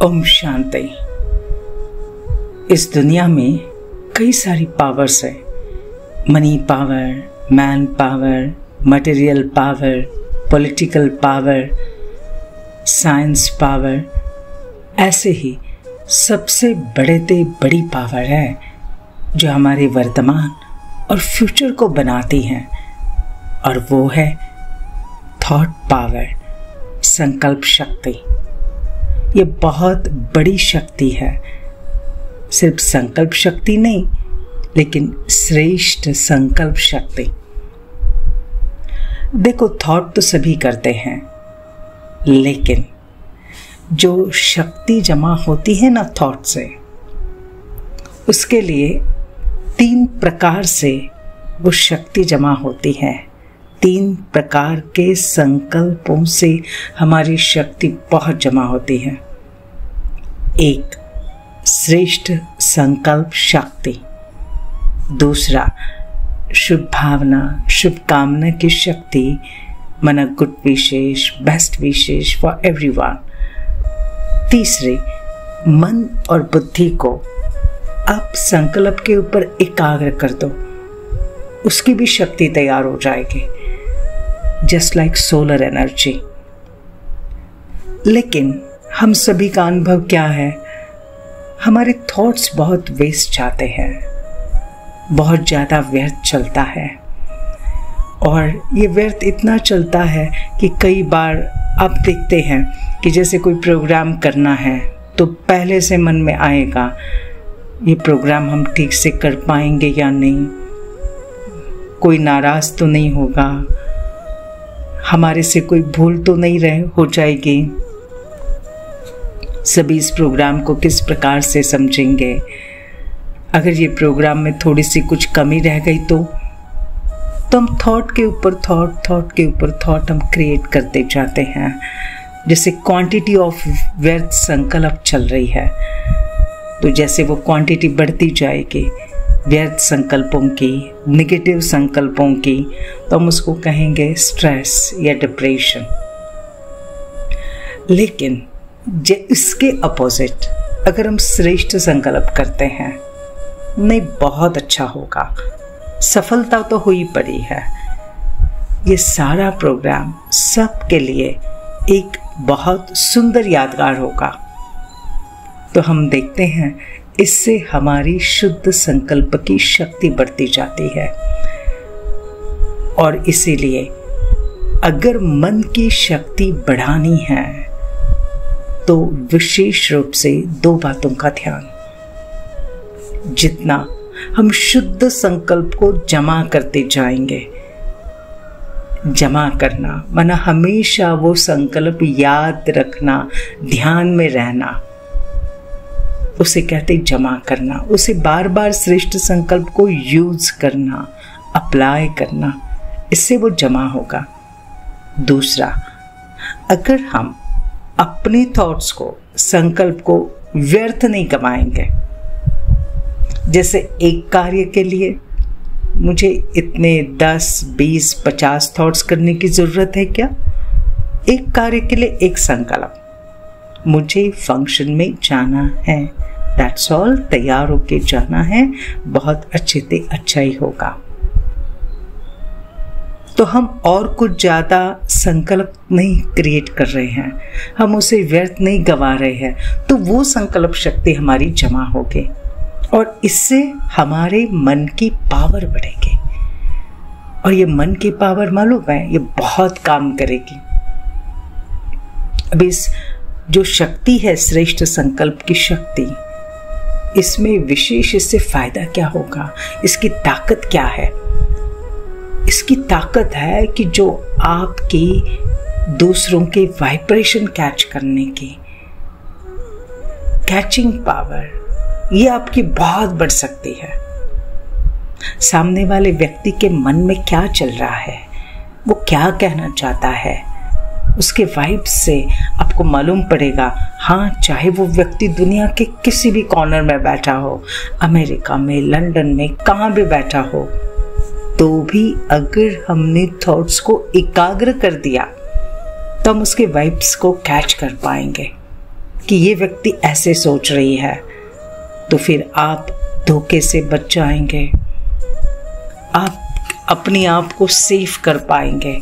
ओम शांति। इस दुनिया में कई सारी पावर्स है। Money power, man power, material power, political power, science power. ऐसे ही सबसे बड़ी पावर है जो हमारे वर्तमान और फ्यूचर को बनाती हैं, और वो है थॉट पावर, संकल्प शक्ति। ये बहुत बड़ी शक्ति है। सिर्फ संकल्प शक्ति नहीं, लेकिन श्रेष्ठ संकल्प शक्ति। देखो, थॉट तो सभी करते हैं, लेकिन जो शक्ति जमा होती है ना थॉट से, उसके लिए 3 प्रकार से वो शक्ति जमा होती है। 3 प्रकार के संकल्पों से हमारी शक्ति बहुत जमा होती है। 1, श्रेष्ठ संकल्प शक्ति। दूसरा, शुभ भावना, शुभ कामना की शक्ति, माना good wishes, best wishes for everyone. तीसरे, मन और बुद्धि को आप संकल्प के ऊपर एकाग्र कर दो, उसकी भी शक्ति तैयार हो जाएगी, जस्ट लाइक सोलर एनर्जी। लेकिन हम सभी का अनुभव क्या है? हमारे थॉट्स बहुत वेस्ट जाते हैं, बहुत ज़्यादा व्यर्थ चलता है। और ये व्यर्थ इतना चलता है कि कई बार आप देखते हैं कि जैसे कोई प्रोग्राम करना है तो पहले से मन में आएगा, ये प्रोग्राम हम ठीक से कर पाएंगे या नहीं, कोई नाराज़ तो नहीं होगा, हमारे से कोई भूल तो नहीं हो जाएगी, सभी इस प्रोग्राम को किस प्रकार से समझेंगे, अगर ये प्रोग्राम में थोड़ी सी कुछ कमी रह गई तो हम थॉट के ऊपर थॉट हम क्रिएट करते जाते हैं। जैसे क्वांटिटी ऑफ व्यर्थ संकल्प चल रही है, तो जैसे वो क्वांटिटी बढ़ती जाएगी व्यर्थ संकल्पों की, नेगेटिव संकल्पों की, तो हम उसको कहेंगे स्ट्रेस या डिप्रेशन। लेकिन इसके अपोजिट अगर हम श्रेष्ठ संकल्प करते हैं, नहीं बहुत अच्छा होगा, सफलता तो हुई पड़ी है। ये सारा प्रोग्राम सबके लिए एक बहुत सुंदर यादगार होगा। तो हम देखते हैं इससे हमारी शुद्ध संकल्प की शक्ति बढ़ती जाती है। और इसीलिए अगर मन की शक्ति बढ़ानी है तो विशेष रूप से 2 बातों का ध्यान। जितना हम शुद्ध संकल्प को जमा करते जाएंगे, जमा करना माना हमेशा वो संकल्प याद रखना, ध्यान में रहना, उसे कहते जमा करना। उसे बार बार श्रेष्ठ संकल्प को यूज करना, अप्लाई करना, इससे वो जमा होगा। दूसरा, अगर हम अपने थॉट्स को, संकल्प को व्यर्थ नहीं गवाएंगे, जैसे एक कार्य के लिए मुझे इतने 10, 20, 50 थॉट्स करने की जरूरत है क्या? एक कार्य के लिए एक संकल्प, मुझे फंक्शन में जाना है, दैट्स ऑल, तैयार होके जाना है, बहुत अच्छे से अच्छा ही होगा। तो हम और कुछ ज़्यादा संकल्प नहीं क्रिएट कर रहे हैं, हम उसे व्यर्थ नहीं गवा रहे हैं, तो वो संकल्प शक्ति हमारी जमा होगी और इससे हमारे मन की पावर बढ़ेगी। और ये मन की पावर मालूम है, ये बहुत काम करेगी। अब इस जो शक्ति है श्रेष्ठ संकल्प की शक्ति, इसमें विशेष इससे फायदा क्या होगा? इसकी ताकत क्या है? इसकी ताकत है कि जो आपकी दूसरों के वाइब्रेशन कैच करने की कैचिंग पावर, ये आपकी बहुत बढ़ सकती है। सामने वाले व्यक्ति के मन में क्या चल रहा है, वो क्या कहना चाहता है, उसके वाइब से आपको मालूम पड़ेगा। हाँ, चाहे वो व्यक्ति दुनिया के किसी भी कॉर्नर में बैठा हो, अमेरिका में, लंदन में, कहाँ भी बैठा हो, तो भी अगर हमने थॉट्स को एकाग्र कर दिया तो हम उसके वाइब्स को कैच कर पाएंगे। कि ये व्यक्ति ऐसे सोच रही है, तो फिर आप धोखे से बच जाएंगे, आप अपने आप को सेफ कर पाएंगे।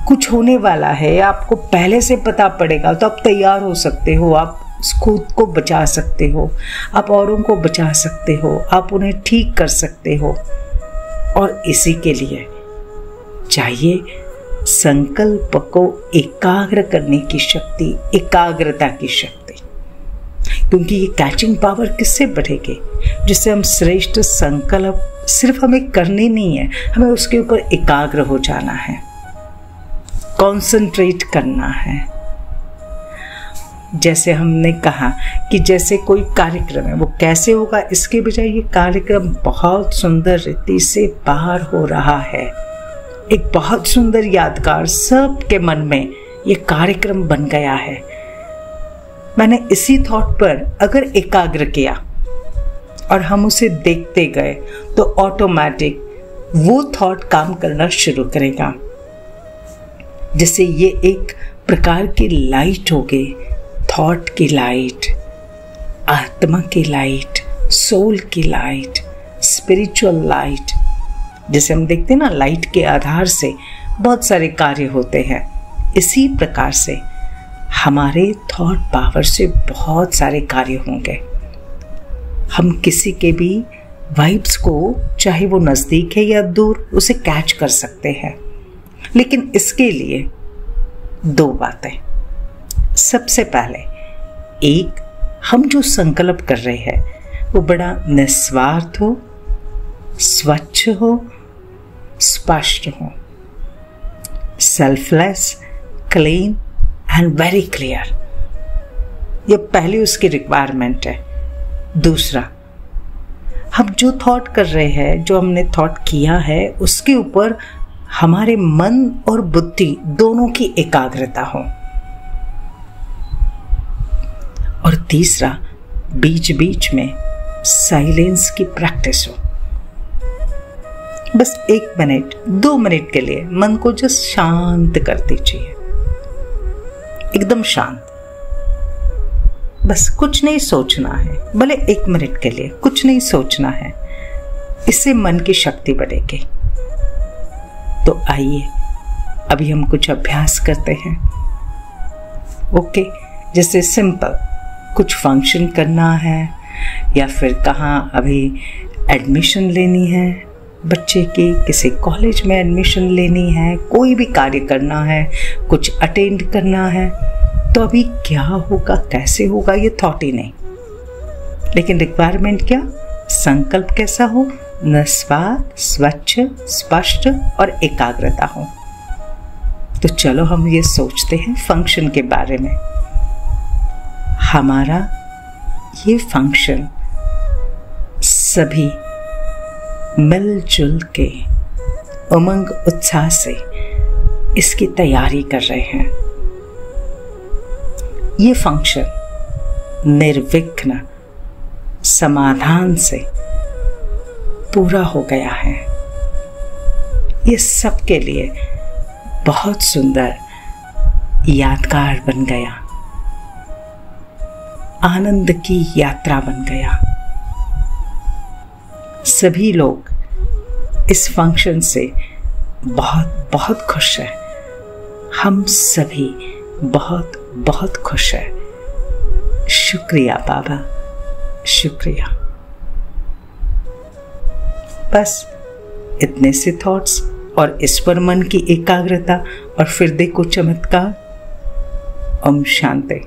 कुछ होने वाला है, आपको पहले से पता पड़ेगा, तो आप तैयार हो सकते हो, आप खुद को बचा सकते हो, आप औरों को बचा सकते हो, आप उन्हें ठीक कर सकते हो। और इसी के लिए चाहिए संकल्प को एकाग्र करने की शक्ति, एकाग्रता की शक्ति। क्योंकि ये कैचिंग पावर किससे बढ़ेगी? जिससे हम श्रेष्ठ संकल्प सिर्फ हमें करने नहीं है, हमें उसके ऊपर एकाग्र हो जाना है, कॉन्सेंट्रेट करना है। जैसे हमने कहा कि जैसे कोई कार्यक्रम है, वो कैसे होगा, इसके बजाय ये कार्यक्रम बहुत सुंदर रीति से बाहर हो रहा है, एक बहुत सुंदर यादगार सबके मन में ये कार्यक्रम बन गया है। मैंने इसी थॉट पर अगर एकाग्र किया और हम उसे देखते गए, तो ऑटोमेटिक वो थॉट काम करना शुरू करेगा, जिससे ये एक प्रकार की लाइट होगी, थॉट की लाइट, आत्मा की लाइट, सोल की लाइट, स्पिरिचुअल लाइट। जैसे हम देखते हैं ना, लाइट के आधार से बहुत सारे कार्य होते हैं, इसी प्रकार से हमारे थॉट पावर से बहुत सारे कार्य होंगे। हम किसी के भी वाइब्स को, चाहे वो नज़दीक है या दूर, उसे कैच कर सकते हैं। लेकिन इसके लिए दो बातें। सबसे पहले, एक, हम जो संकल्प कर रहे हैं वो बड़ा निस्वार्थ हो, स्वच्छ हो, स्पष्ट हो, selfless, clean and very clear. ये पहली उसकी रिक्वायरमेंट है। दूसरा, हम जो थॉट कर रहे हैं, जो हमने थॉट किया है, उसके ऊपर हमारे मन और बुद्धि दोनों की एकाग्रता हो। और तीसरा, बीच बीच में साइलेंस की प्रैक्टिस हो। बस 1 मिनट 2 मिनट के लिए मन को जस्ट शांत कर दीजिए, एकदम शांत। बस कुछ नहीं सोचना है, भले 1 मिनट के लिए कुछ नहीं सोचना है, इससे मन की शक्ति बढ़ेगी। तो आइए अभी हम कुछ अभ्यास करते हैं। ओके, जैसे सिंपल कुछ फंक्शन करना है, या फिर कहाँ अभी एडमिशन लेनी है बच्चे की, किसी कॉलेज में एडमिशन लेनी है, कोई भी कार्य करना है, कुछ अटेंड करना है, तो अभी क्या होगा, कैसे होगा, ये थॉट ही नहीं। लेकिन रिक्वायरमेंट क्या? संकल्प कैसा हो? निस्वार्थ, स्वच्छ, स्पष्ट और एकाग्रता हो। तो चलो हम ये सोचते हैं फंक्शन के बारे में। हमारा ये फंक्शन सभी मिलजुल के उमंग उत्साह से इसकी तैयारी कर रहे हैं। ये फंक्शन निर्विघ्न समाधान से पूरा हो गया है। ये सबके लिए बहुत सुंदर यादगार बन गया, आनंद की यात्रा बन गया। सभी लोग इस फंक्शन से बहुत बहुत खुश हैं। हम सभी बहुत बहुत खुश हैं। शुक्रिया बाबा, शुक्रिया। बस इतने से थॉट्स और इस पर मन की एकाग्रता, और फिर देखो चमत्कार। ओम शांति।